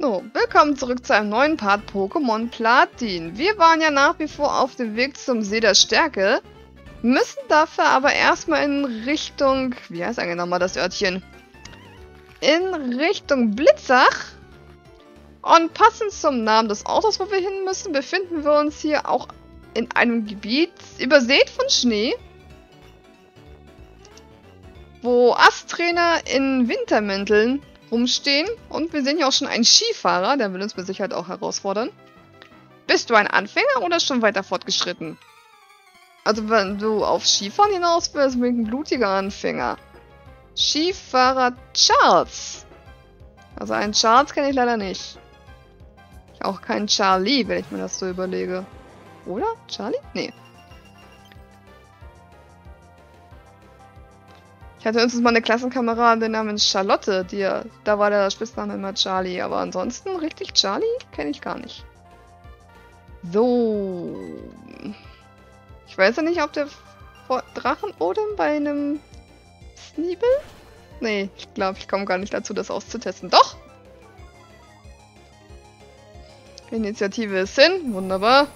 So, willkommen zurück zu einem neuen Part Pokémon Platin. Wir waren ja nach wie vor auf dem Weg zum See der Stärke, müssen dafür aber erstmal in Richtung, wie heißt eigentlich nochmal das Örtchen? In Richtung Blitzach. Und passend zum Namen des Ortes, wo wir hin müssen, befinden wir uns hier auch in einem Gebiet, übersät von Schnee, wo Asttrainer in Wintermänteln rumstehen. Und wir sehen hier auch schon einen Skifahrer, der will uns mit Sicherheit auch herausfordern. Bist du ein Anfänger oder schon weiter fortgeschritten? Also wenn du auf Skifahren hinaus willst, bin ich ein blutiger Anfänger. Skifahrer Charles. Also einen Charles kenne ich leider nicht. Auch keinen Charlie, wenn ich mir das so überlege. Oder? Charlie? Nee. Ich hatte übrigens mal eine Klassenkameradin namens Charlotte, da war der Spitzname immer Charlie, aber ansonsten richtig Charlie kenne ich gar nicht. So. Ich weiß ja nicht, ob der Drachenodem bei einem Sneebel? Nee, ich glaube, ich komme gar nicht dazu, das auszutesten. Doch! Initiative ist hin. Wunderbar.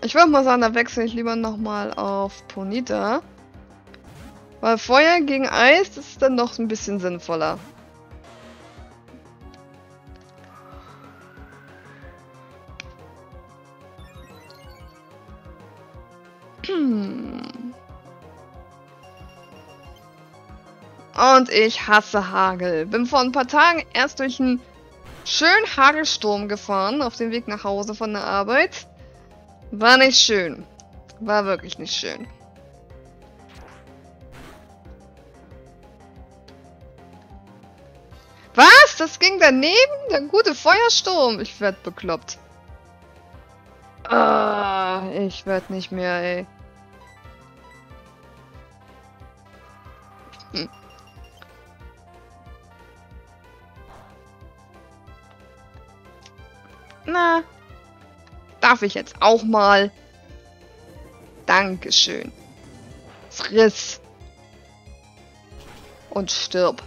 Ich würde mal sagen, da wechsle ich lieber nochmal auf Ponyta. Weil Feuer gegen Eis ist dann doch ein bisschen sinnvoller. Und ich hasse Hagel. Bin vor ein paar Tagen erst durch einen schönen Hagelsturm gefahren, auf dem Weg nach Hause von der Arbeit. War nicht schön. War wirklich nicht schön. Was? Das ging daneben? Der gute Feuersturm. Ich werd bekloppt. Ah, ich werd nicht mehr, ey. Na, darf ich jetzt auch mal? Dankeschön. Friss. Und stirb.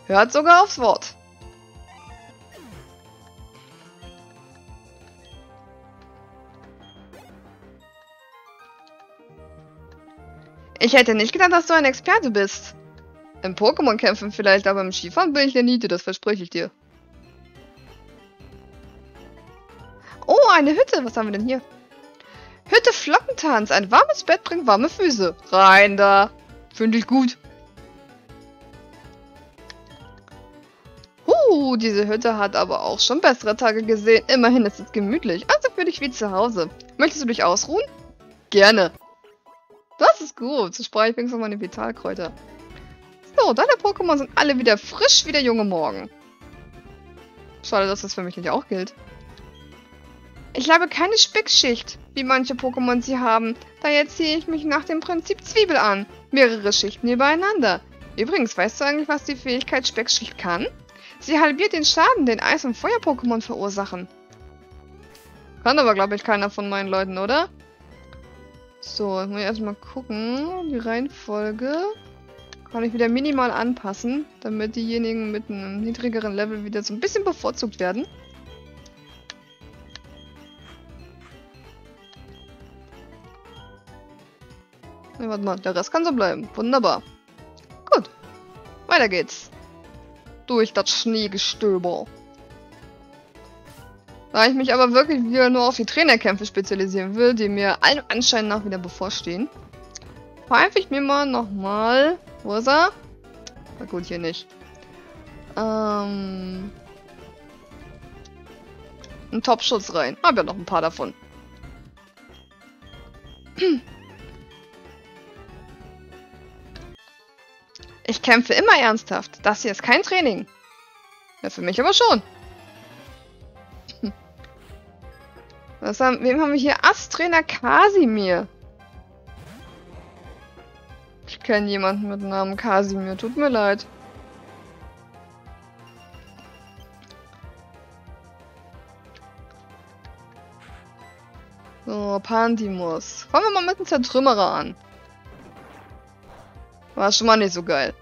Hört sogar aufs Wort. Ich hätte nicht gedacht, dass du ein Experte bist. Im Pokémon-Kämpfen vielleicht, aber im Skifahren bin ich der Niete, das verspreche ich dir. Oh, eine Hütte. Was haben wir denn hier? Hütte Flockentanz. Ein warmes Bett bringt warme Füße. Rein da. Finde ich gut. Diese Hütte hat aber auch schon bessere Tage gesehen. Immerhin ist es gemütlich. Also fühle dich wie zu Hause. Möchtest du dich ausruhen? Gerne. Das ist gut. So spare ich wenigstens meine Vitalkräuter. So, deine Pokémon sind alle wieder frisch wie der junge Morgen. Schade, dass das für mich nicht auch gilt. Ich habe keine Speckschicht, wie manche Pokémon sie haben. Daher ziehe ich mich nach dem Prinzip Zwiebel an. Mehrere Schichten übereinander. Übrigens, weißt du eigentlich, was die Fähigkeit Speckschicht kann? Sie halbiert den Schaden, den Eis- und Feuer-Pokémon verursachen. Kann aber, glaube ich, keiner von meinen Leuten, oder? So, jetzt muss ich erstmal gucken. Die Reihenfolge kann ich wieder minimal anpassen, damit diejenigen mit einem niedrigeren Level wieder so ein bisschen bevorzugt werden. Ne, warte mal, der Rest kann so bleiben. Wunderbar. Gut. Weiter geht's. Durch das Schneegestöber. Da ich mich aber wirklich wieder nur auf die Trainerkämpfe spezialisieren will, die mir allem Anschein nach wieder bevorstehen, pfeife ich mir mal nochmal. Wo ist er? Na gut, hier nicht. Einen Topschutz rein. Hab ja noch ein paar davon. Ich kämpfe immer ernsthaft. Das hier ist kein Training. Ja, für mich aber schon. Wem haben wir hier? Asttrainer Kasimir. Ich kenne jemanden mit dem Namen Kasimir. Tut mir leid. So, Pantimus. Fangen wir mal mit dem Zertrümmerer an. War schon mal nicht so geil.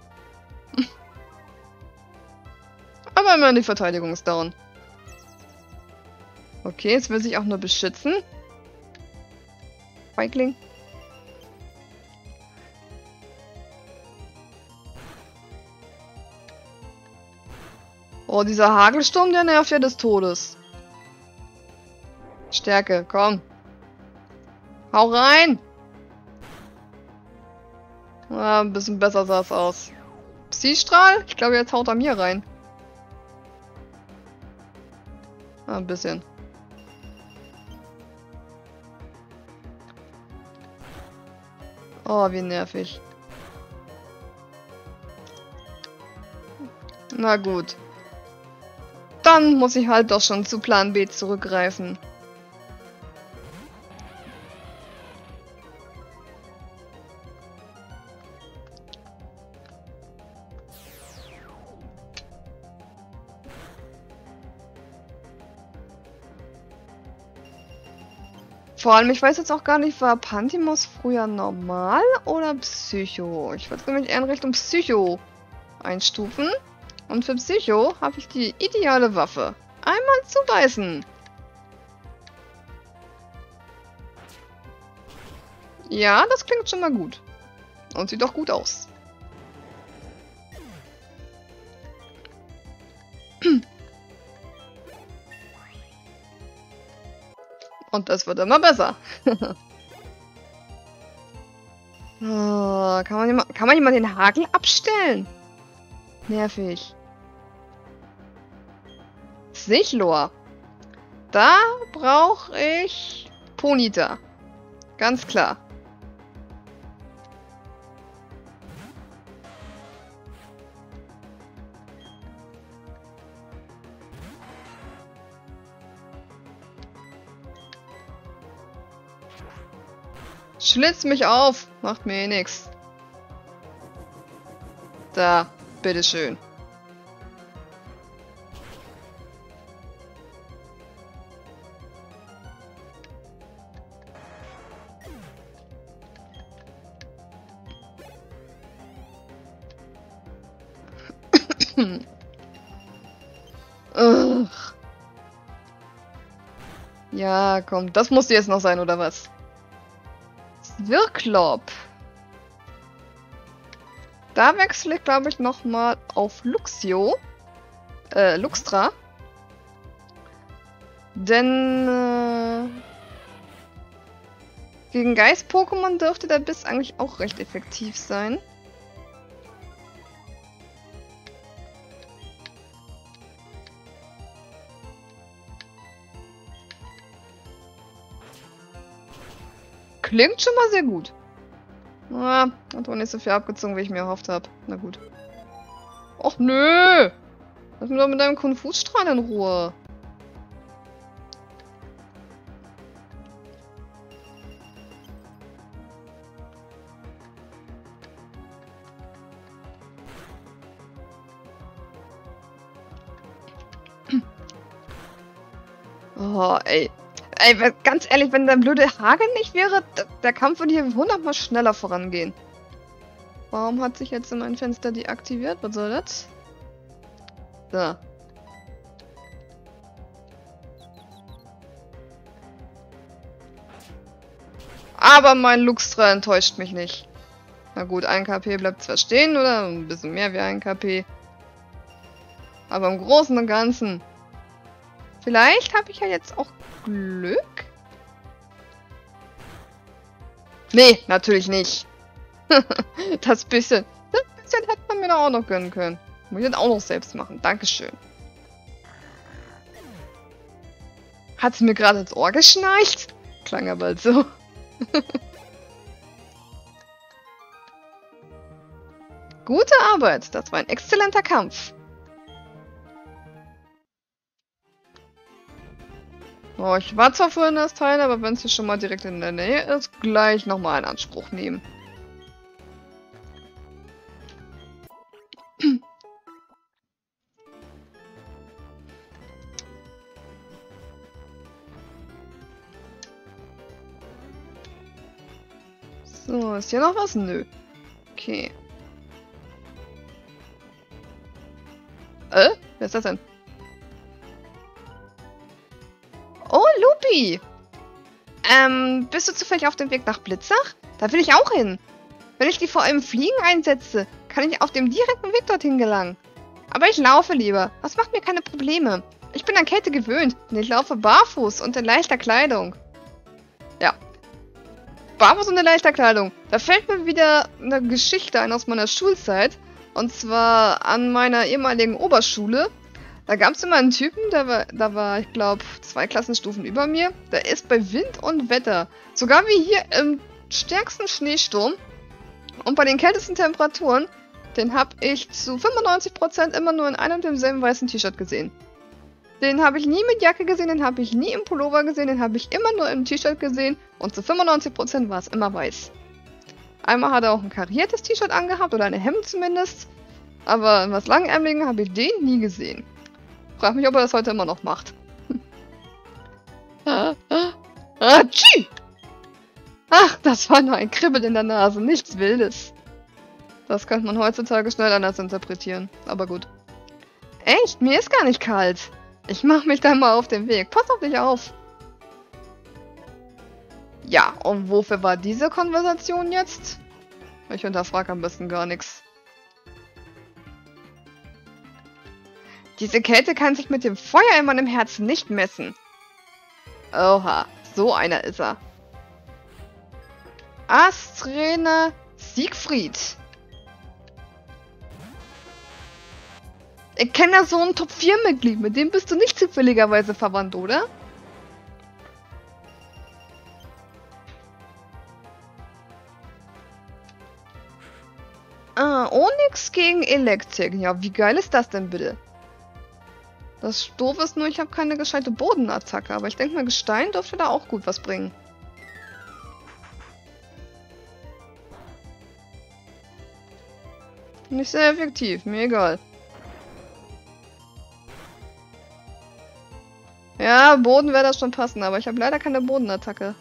Aber immerhin die Verteidigung ist down. Okay, jetzt will sich auch nur beschützen. Feigling. Oh, dieser Hagelsturm, der nervt ja des Todes. Stärke, komm. Hau rein! Ah, ein bisschen besser sah es aus. Psi-Strahl? Ich glaube, jetzt haut er mir rein. Ah, ein bisschen. Oh, wie nervig. Na gut. Dann muss ich halt doch schon zu Plan B zurückgreifen. Vor allem, ich weiß jetzt auch gar nicht, war Pantimos früher normal oder Psycho? Ich würde nämlich eher in Richtung Psycho einstufen. Und für Psycho habe ich die ideale Waffe. Einmal zubeißen. Ja, das klingt schon mal gut. Und sieht doch gut aus. Und das wird immer besser. Oh, kann man hier mal den Hagel abstellen? Nervig. Sichlor. Da brauche ich Ponita. Ganz klar. Schlitz mich auf. Macht mir eh nix. Da, bitteschön. Ugh. Ja, komm, das muss jetzt noch sein, oder was? Wirklop. Da wechsle ich, glaube ich, nochmal auf Luxio. Luxtra. Denn, gegen Geist-Pokémon dürfte der Biss eigentlich auch recht effektiv sein. Klingt schon mal sehr gut. Ah, hat wohl nicht so viel abgezogen, wie ich mir erhofft habe. Na gut. Och nö! Lass mich doch mit deinem Konfusstrahl in Ruhe. Oh, ey. Ey, ganz ehrlich, wenn der blöde Hagel nicht wäre, der Kampf würde hier 100-mal schneller vorangehen. Warum hat sich jetzt mein Fenster deaktiviert? Was soll das? So. Aber mein Luxtra enttäuscht mich nicht. Na gut, 1 KP bleibt zwar stehen, oder? Ein bisschen mehr wie 1 KP. Aber im Großen und Ganzen. Vielleicht habe ich ja jetzt auch Glück? Nee, natürlich nicht. Das bisschen hätte man mir doch auch noch gönnen können. Muss ich das auch noch selbst machen. Dankeschön. Hat sie mir gerade ins Ohr geschnarcht? Klang aber halt so. Gute Arbeit. Das war ein exzellenter Kampf. Oh, ich war zwar vorhin das Teil, aber wenn es hier schon mal direkt in der Nähe ist, gleich nochmal in Anspruch nehmen. So, ist hier noch was? Nö. Okay. Wer ist das denn? Oh, Lupi! Bist du zufällig auf dem Weg nach Blitzach? Da will ich auch hin. Wenn ich die vor einem Fliegen einsetze, kann ich auf dem direkten Weg dorthin gelangen. Aber ich laufe lieber. Das macht mir keine Probleme. Ich bin an Kälte gewöhnt, denn ich laufe barfuß und in leichter Kleidung. Ja. Barfuß und in leichter Kleidung. Da fällt mir wieder eine Geschichte ein aus meiner Schulzeit. Und zwar an meiner ehemaligen Oberschule. Da gab es immer einen Typen, da war, ich glaube, 2 Klassenstufen über mir. Der ist bei Wind und Wetter, sogar wie hier im stärksten Schneesturm und bei den kältesten Temperaturen, den habe ich zu 95% immer nur in einem und demselben weißen T-Shirt gesehen. Den habe ich nie mit Jacke gesehen, den habe ich nie im Pullover gesehen, den habe ich immer nur im T-Shirt gesehen und zu 95% war es immer weiß. Einmal hat er auch ein kariertes T-Shirt angehabt oder eine Hemd zumindest, aber in was Langärmeligen habe ich den nie gesehen. Frag mich, ob er das heute immer noch macht. Tschi! Ach, das war nur ein Kribbeln in der Nase, nichts Wildes. Das könnte man heutzutage schnell anders interpretieren, aber gut. Echt? Mir ist gar nicht kalt. Ich mach mich dann mal auf den Weg. Pass auf dich auf. Ja, und wofür war diese Konversation jetzt? Ich hinterfrage am besten gar nichts. Diese Kälte kann sich mit dem Feuer in meinem Herzen nicht messen. Oha, so einer ist er. Astrainer Siegfried. Ich kenne da so ein Top-4-Mitglied, mit dem bist du nicht zufälligerweise verwandt, oder? Ah, Onyx gegen Elektrik. Ja, wie geil ist das denn bitte? Das Doof ist nur, ich habe keine gescheite Bodenattacke, aber ich denke mal, Gestein dürfte da auch gut was bringen. Nicht sehr effektiv, mir egal. Ja, Boden wäre das schon passen, aber ich habe leider keine Bodenattacke.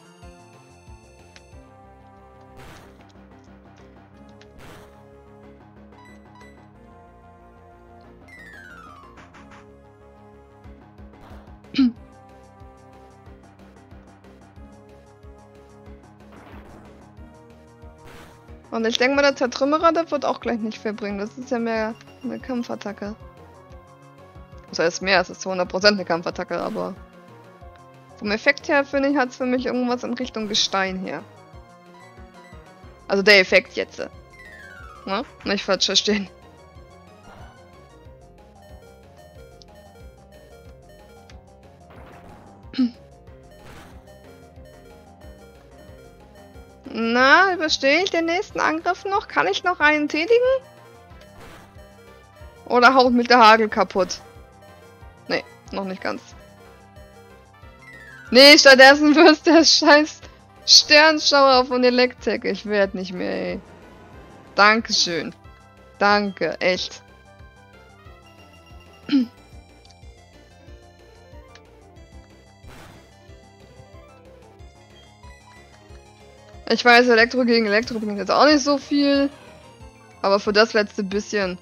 Und ich denke mal, der Zertrümmerer, der wird auch gleich nicht viel bringen. Das ist ja mehr eine Kampfattacke. Das heißt mehr, es ist zu 100% eine Kampfattacke, aber vom Effekt her, finde ich, hat es für mich irgendwas in Richtung Gestein her. Also der Effekt jetzt. Ne? Nicht falsch verstehen. Na, überstehe ich den nächsten Angriff noch? Kann ich noch einen tätigen? Oder haut mit der Hagel kaputt? Nee, noch nicht ganz. Nee, stattdessen wirst der scheiß Sternschauer von Elektrik. Ich werd nicht mehr, ey. Dankeschön. Danke, echt. Ich weiß, Elektro gegen Elektro bringt jetzt auch nicht so viel. Aber für das letzte bisschen.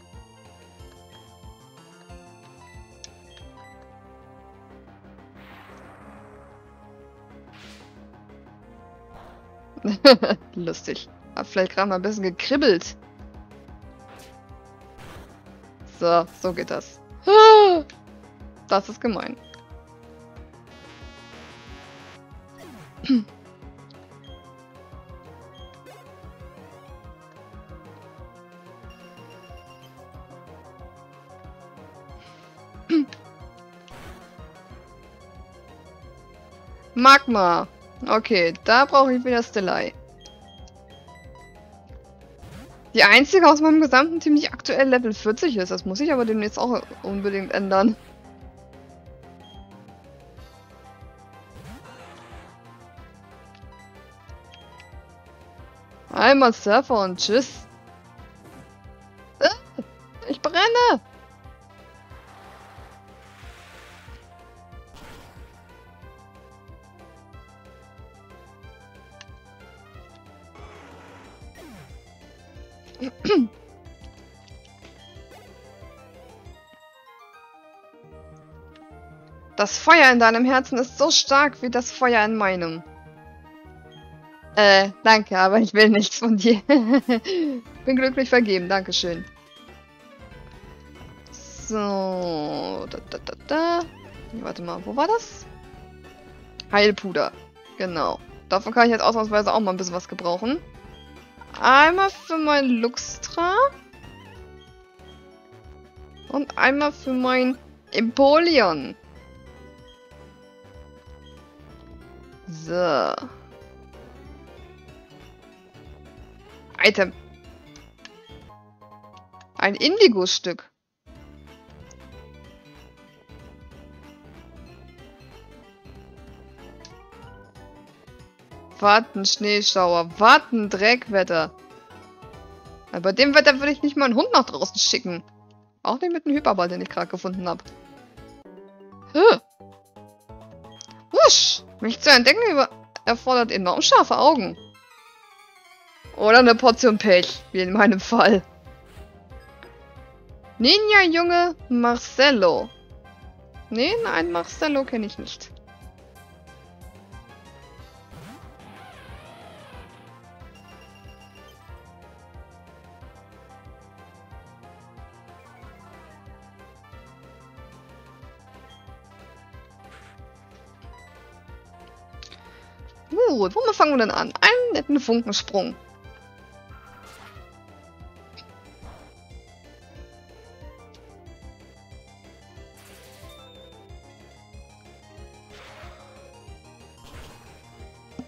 Lustig. Hab vielleicht gerade mal ein bisschen gekribbelt. So geht das. Das ist gemein. Magma. Okay, da brauche ich wieder Stillei. Die einzige aus meinem gesamten Team, die aktuell Level 40 ist. Das muss ich aber demnächst auch unbedingt ändern. Einmal Surfer und tschüss. Ich brenne! Das Feuer in deinem Herzen ist so stark wie das Feuer in meinem. Danke, aber ich will nichts von dir. Bin glücklich vergeben, dankeschön. So. Warte mal, wo war das? Heilpuder. Genau. Davon kann ich jetzt ausnahmsweise auch mal ein bisschen was gebrauchen. Einmal für mein Luxtra. Und einmal für mein Empoleon. So. Item. Ein Indigo-Stück. Warten, Schneeschauer. Warten, Dreckwetter. Aber bei dem Wetter würde ich nicht mal einen Hund nach draußen schicken. Auch nicht mit dem Hyperball, den ich gerade gefunden habe. Wusch! Mich zu entdecken erfordert enorm scharfe Augen. Oder eine Portion Pech, wie in meinem Fall. Ninja-Junge Marcello. Nee, einen Marcello kenne ich nicht. Gut, womit fangen wir denn an? Einen netten Funkensprung.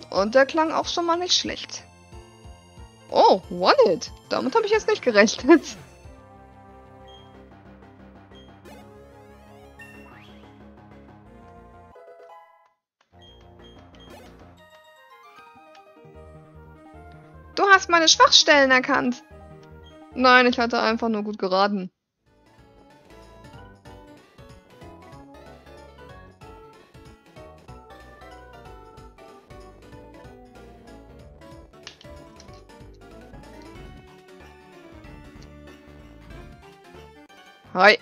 Und der klang auch schon mal nicht schlecht. Oh, One-Hit. Damit habe ich jetzt nicht gerechnet. Du hast meine Schwachstellen erkannt. Nein, ich hatte einfach nur gut geraten. Hi.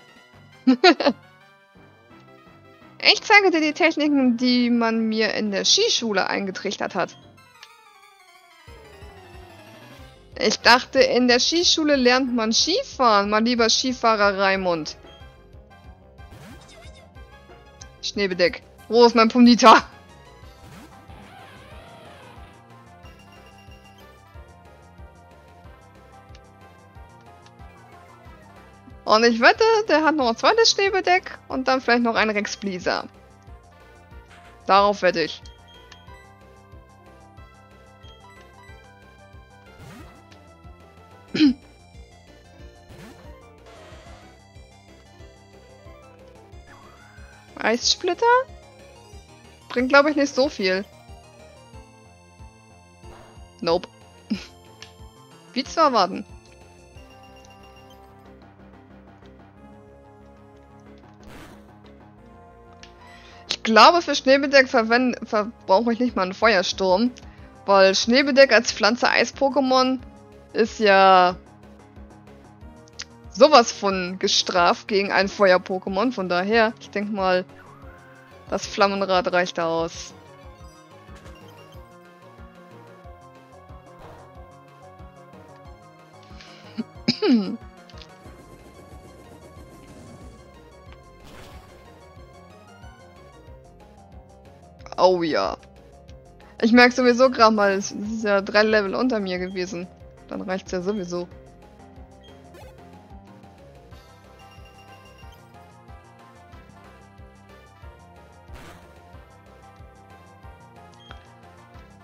Ich zeige dir die Techniken, die man mir in der Skischule eingetrichtert hat. Ich dachte, in der Skischule lernt man Skifahren, mein lieber Skifahrer Raimund. Schneebedeck. Wo ist mein Punita? Und ich wette, der hat noch ein zweites Schneebedeck und dann vielleicht noch einen Rex Blizzard. Darauf wette ich. Eissplitter? Bringt, glaube ich, nicht so viel. Nope. Wie zu erwarten. Ich glaube, für Schneebedeck verbrauche ich nicht mal einen Feuersturm. Weil Schneebedeck als Pflanze-Eis-Pokémon ist ja sowas von gestraft gegen ein Feuer-Pokémon. Von daher, ich denke mal, das Flammenrad reicht da aus. Oh ja. Ich merke sowieso gerade mal, es ist ja 3 Level unter mir gewesen. Dann reicht's ja sowieso.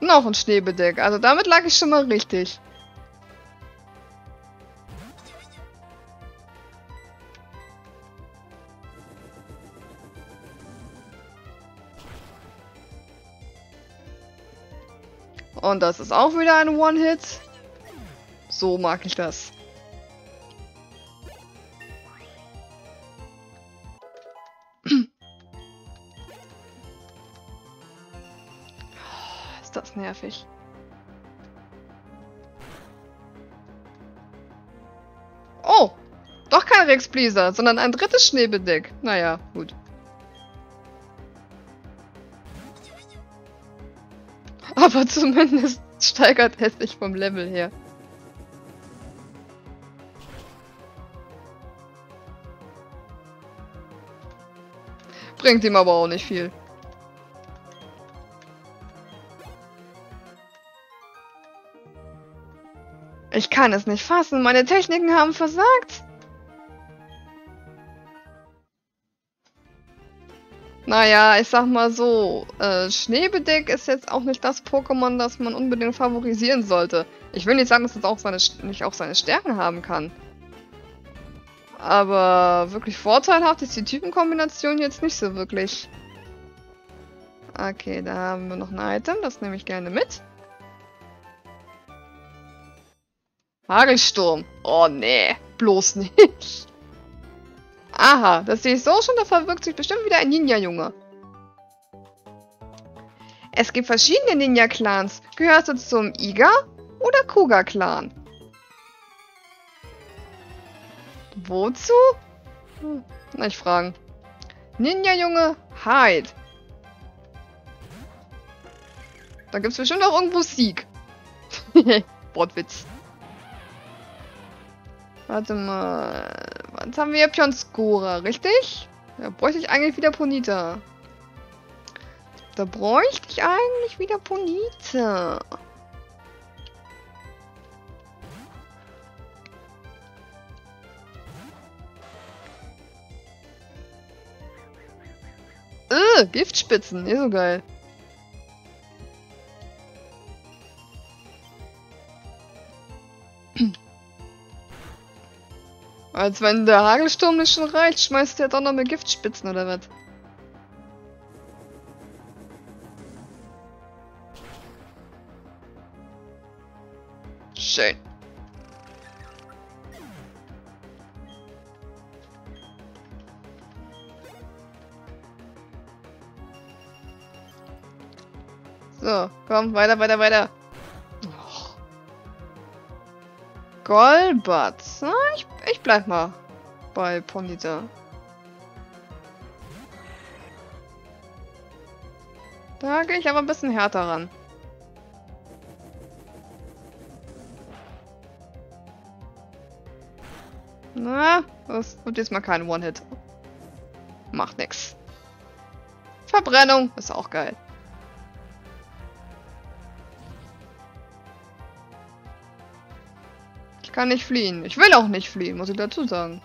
Noch ein Schneebedeck. Also damit lag ich schon mal richtig. Und das ist auch wieder ein One-Hit. So mag ich das. Ist das nervig. Dreckspleaser, sondern ein drittes Schneebedeck. Naja, gut. Aber zumindest steigert es sich vom Level her. Bringt ihm aber auch nicht viel. Ich kann es nicht fassen, meine Techniken haben versagt. Naja, ich sag mal so, Schneebedeck ist jetzt auch nicht das Pokémon, das man unbedingt favorisieren sollte. Ich will nicht sagen, dass es auch nicht auch seine Stärken haben kann. Aber wirklich vorteilhaft ist die Typenkombination jetzt nicht so wirklich. Okay, da haben wir noch ein Item, das nehme ich gerne mit. Hagelsturm. Oh nee, bloß nicht. Aha, das sehe ich so schon, da verwirkt sich bestimmt wieder ein Ninja-Junge. Es gibt verschiedene Ninja-Clans. Gehörst du zum Iga- oder Kuga-Clan? Wozu? Na, ich fragen. Ninja-Junge, Hyde. Da gibt's bestimmt auch irgendwo Sieg. Wortwitz. Warte mal. Was haben wir hier? Pionskora, richtig? Da bräuchte ich eigentlich wieder Ponita. Da bräuchte ich eigentlich wieder Ponita. Giftspitzen, nicht so geil. Als wenn der Hagelsturm nicht schon reicht, schmeißt der doch noch mit Giftspitzen oder was? Schön. So, komm, weiter, weiter, weiter. Oh. Golbat. Na, ich bleib mal bei Ponita. Da gehe ich aber ein bisschen härter ran. Na, das wird diesmal kein One-Hit. Macht nix. Verbrennung ist auch geil. Ich kann nicht fliehen. Ich will auch nicht fliehen, muss ich dazu sagen.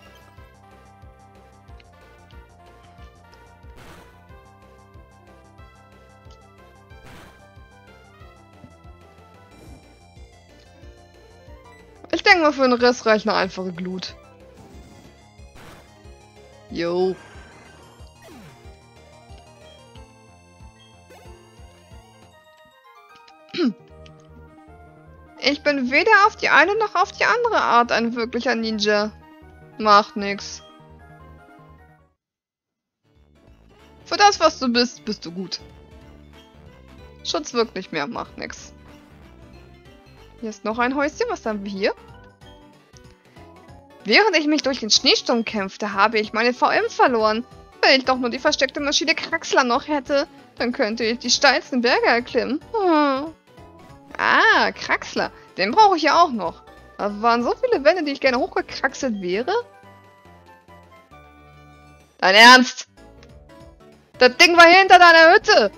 Ich denke mal, für den Rest reicht eine einfache Glut. Jo. Ich bin weder auf die eine noch auf die andere Art ein wirklicher Ninja. Macht nix. Für das, was du bist, bist du gut. Schutz wirkt nicht mehr, macht nix. Hier ist noch ein Häuschen, was haben wir hier? Während ich mich durch den Schneesturm kämpfte, habe ich meine VM verloren. Wenn ich doch nur die versteckte Maschine Kraxler noch hätte, dann könnte ich die steilsten Berge erklimmen. Ah, Kraxler. Den brauche ich ja auch noch. Da waren so viele Wände, die ich gerne hochgekraxelt wäre. Dein Ernst? Das Ding war hinter deiner Hütte.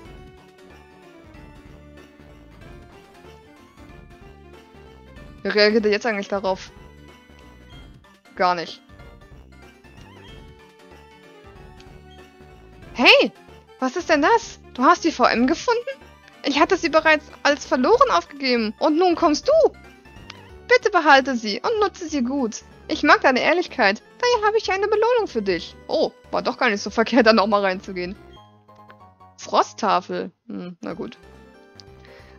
Wie reagiert er jetzt eigentlich darauf? Gar nicht. Hey, was ist denn das? Du hast die VM gefunden? Ich hatte sie bereits als verloren aufgegeben. Und nun kommst du. Bitte behalte sie und nutze sie gut. Ich mag deine Ehrlichkeit. Daher habe ich eine Belohnung für dich. Oh, war doch gar nicht so verkehrt, da nochmal reinzugehen. Frosttafel. Na gut.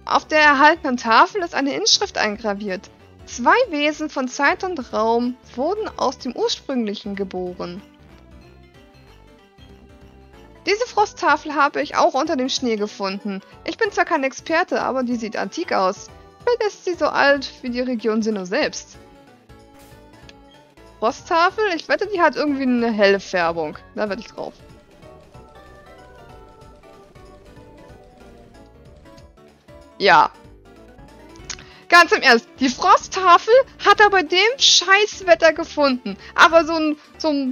Auf der erhaltenen Tafel ist eine Inschrift eingraviert. 2 Wesen von Zeit und Raum wurden aus dem Ursprünglichen geboren. Diese Frosttafel habe ich auch unter dem Schnee gefunden. Ich bin zwar kein Experte, aber die sieht antik aus. Vielleicht ist sie so alt wie die Region Sinnoh selbst. Frosttafel? Ich wette, die hat irgendwie eine helle Färbung. Da werde ich drauf. Ja. Ganz im Ernst, die Frosttafel hat er bei dem Scheißwetter gefunden. Aber so ein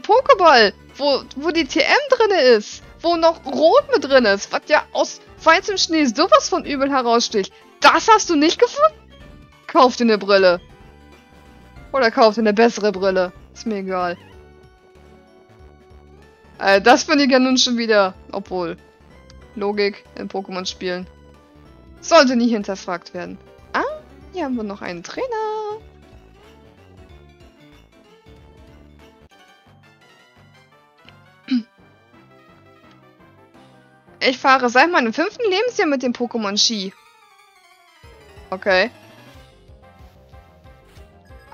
Pokéball, wo die TM drin ist, wo noch Rot mit drin ist, was ja aus weißem Schnee sowas von übel heraussticht, das hast du nicht gefunden? Kauf dir eine Brille. Oder kauf dir eine bessere Brille. Ist mir egal. Das finde ich ja nun schon wieder. Obwohl. Logik in Pokémon-Spielen. Sollte nie hinterfragt werden. Ah, hier haben wir noch einen Trainer. Ich fahre seit meinem 5. Lebensjahr mit dem Pokémon Ski. Okay.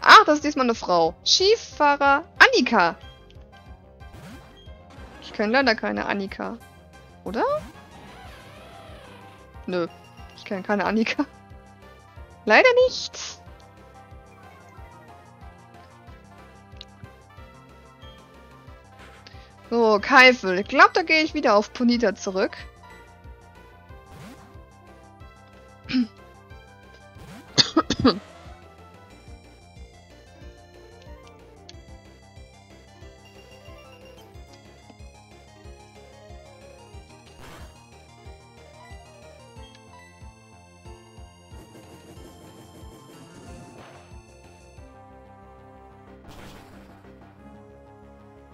Ach, das ist diesmal eine Frau. Skifahrer Annika. Ich kenne leider keine Annika. Oder? Nö. Ich kenne keine Annika. Leider nicht. So, Keifel. Ich glaube, da gehe ich wieder auf Ponyta zurück.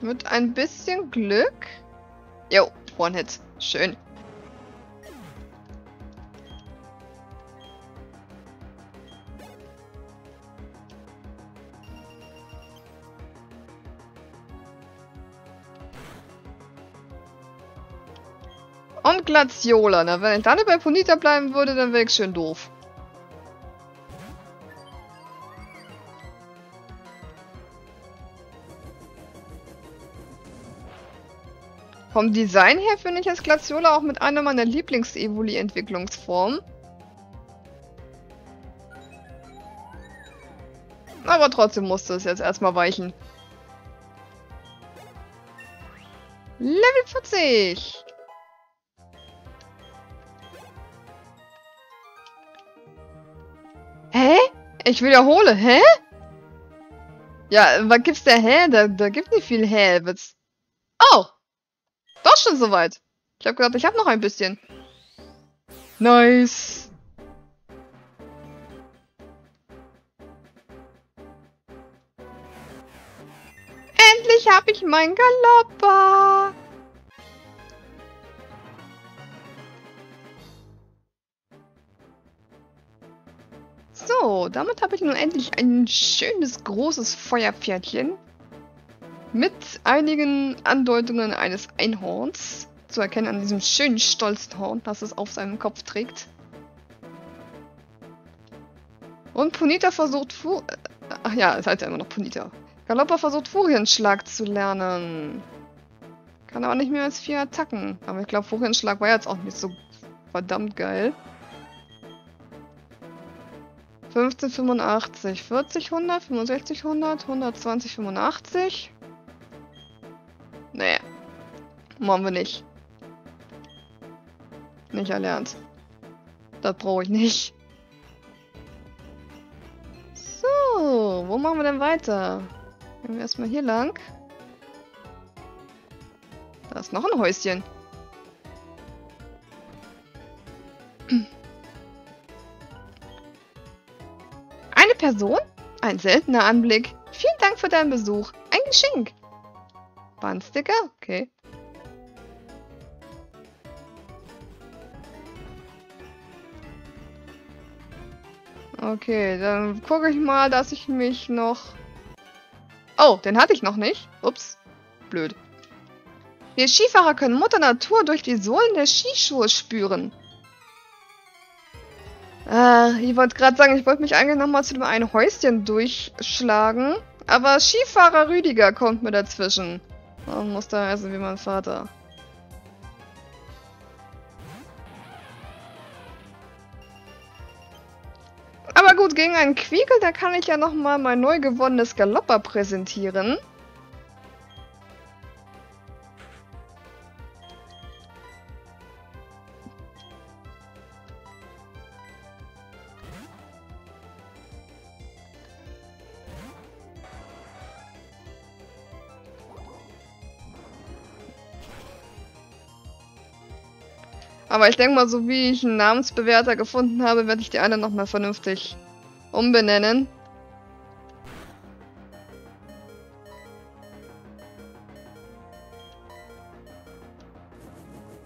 Mit ein bisschen Glück. Jo, One-Hit. Schön. Und Glaciola. Na, wenn ich dann bei Ponyta bleiben würde, dann wäre ich schön doof. Vom Design her finde ich jetzt Glaciola auch mit einer meiner Lieblings-Evoli-Entwicklungsformen. Aber trotzdem musste es jetzt erstmal weichen. Level 40! Hä? Ich wiederhole, hä? Ja, was gibt's da hä? Da gibt nicht viel hä. Oh! Doch schon soweit. Ich habe gedacht, ich habe noch ein bisschen. Nice. Endlich habe ich meinen Galoppa. So, damit habe ich nun endlich ein schönes, großes Feuerpferdchen. Mit einigen Andeutungen eines Einhorns. Zu erkennen an diesem schönen, stolzen Horn, das es auf seinem Kopf trägt. Und Ponyta versucht ach ja, es heißt ja immer noch Ponyta. Galoppa versucht Furienschlag zu lernen. Kann aber nicht mehr als 4 Attacken. Aber ich glaube, Furienschlag war jetzt auch nicht so verdammt geil. 1585, 40, 100, 65, 100, 120, 85. Nee. Machen wir nicht. Nicht erlernt. Das brauche ich nicht. So, wo machen wir denn weiter? Gehen wir erstmal hier lang. Da ist noch ein Häuschen. Eine Person? Ein seltener Anblick. Vielen Dank für deinen Besuch. Ein Geschenk. Bandsticker? Okay. Okay, dann gucke ich mal, dass ich mich noch... Oh, den hatte ich noch nicht. Ups. Blöd. Wir Skifahrer können Mutter Natur durch die Sohlen der Skischuhe spüren. Ich wollte gerade sagen, ich wollte mich eigentlich nochmal zu dem einen Häuschen durchschlagen. Aber Skifahrer Rüdiger kommt mir dazwischen. Man muss da essen wie mein Vater. Aber gut, gut, gegen einen Quiekel, da kann ich ja nochmal mein neu gewonnenes Galopper präsentieren. Aber ich denke mal, so wie ich einen Namensbewerter gefunden habe, werde ich die eine nochmal vernünftig umbenennen.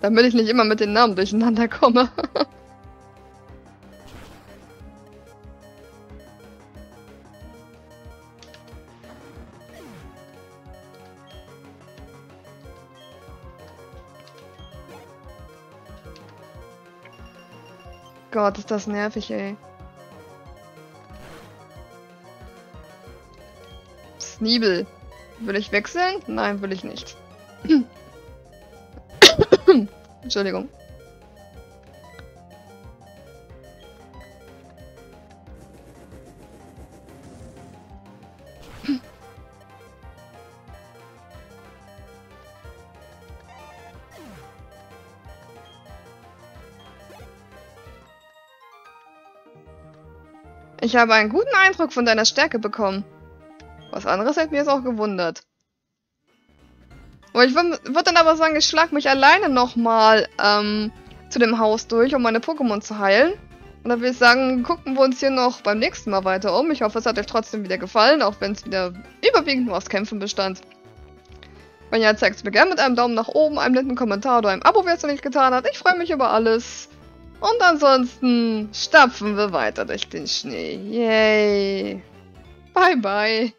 Damit ich nicht immer mit den Namen durcheinander komme. Gott, ist das nervig, ey. Sneebel. Will ich wechseln? Nein, will ich nicht. Entschuldigung. Ich habe einen guten Eindruck von deiner Stärke bekommen. Was anderes hätte mir jetzt auch gewundert. Und ich würde dann aber sagen, ich schlage mich alleine nochmal zu dem Haus durch, um meine Pokémon zu heilen. Und dann würde ich sagen, gucken wir uns hier noch beim nächsten Mal weiter um. Ich hoffe, es hat euch trotzdem wieder gefallen, auch wenn es wieder überwiegend nur aus Kämpfen bestand. Wenn ja, zeigt es mir gerne mit einem Daumen nach oben, einem netten Kommentar oder einem Abo, wer es noch nicht getan hat. Ich freue mich über alles. Und ansonsten stapfen wir weiter durch den Schnee. Yay. Bye, bye.